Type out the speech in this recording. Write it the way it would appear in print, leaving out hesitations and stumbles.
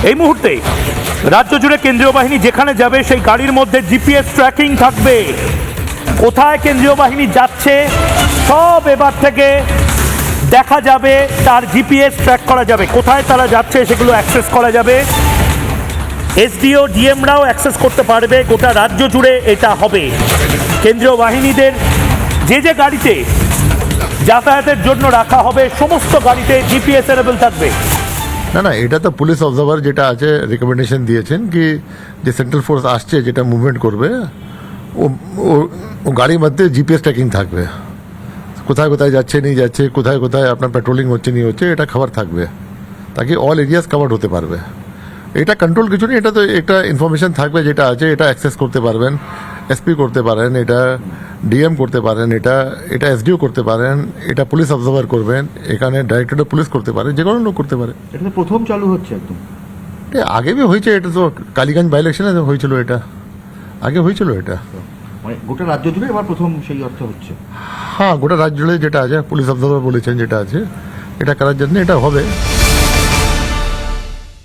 এই মুহূর্তে রাজ্য জুড়ে কেন্দ্রীয় বাহিনী যেখানে যাবে সেই গাড়ির মধ্যে জিপিএস ট্র্যাকিং থাকবে। কোথায় কেন্দ্রীয় বাহিনী যাচ্ছে সব এবার থেকে দেখা যাবে, তার জিপিএস ট্র্যাক করা যাবে। কোথায় তারা যাচ্ছে সেগুলো অ্যাক্সেস করা যাবে। এসডিও ডিএমরাও অ্যাক্সেস করতে পারবে। গোটা রাজ্য জুড়ে এটা হবে। কেন্দ্রীয় বাহিনীদের যে যে গাড়িতে যাতায়াতের জন্য রাখা হবে সমস্ত গাড়িতে জিপিএস এনেবল থাকবে। না না, এটা তো পুলিশ অবজারভার যেটা আছে রেকমেন্ডেশন দিয়েছেন কি যে সেন্ট্রাল ফোর্স আসছে যেটা মুভমেন্ট করবে ও গাড়ির মধ্যে জিপিএস ট্র্যাকিং থাকবে। কোথায় কোথায় যাচ্ছে নিয়ে যাচ্ছে, কোথায় কোথায় আপনার পেট্রোলিং হচ্ছে নিয়ে হচ্ছে, এটা খবর থাকবে তাকে অল এরিয়াস কভার হতে পারবে। এটা কন্ট্রোল কিছু নেই, এটা তো একটা ইনফরমেশন থাকবে যেটা আছে, এটা অ্যাক্সেস করতে পারবেন, এসপি করতে পারেন, এটা ডিএম করতে পারেন, এটা এসডিও করতে পারেন, এটা পুলিশ অবজার্ভার করবেন, এখানে ডাইরেক্টর পুলিশ করতে পারে, যে কোনো লোক করতে পারে। এটা তো প্রথম চালু হচ্ছে একদম। আগে भी হয়েছে, এটা তো কালীগঞ্জ বাই ইলেকশনে হয়েছিল, এটা আগে হয়েছিল এটা। মানে গোটা রাজ্য জুড়ে এবার প্রথম সেই অর্থে হচ্ছে। হ্যাঁ, গোটা রাজ্য জুড়ে যেটা আছে পুলিশ অবজার্ভার বলেছেন যেটা আছে এটা করার জন্য এটা হবে।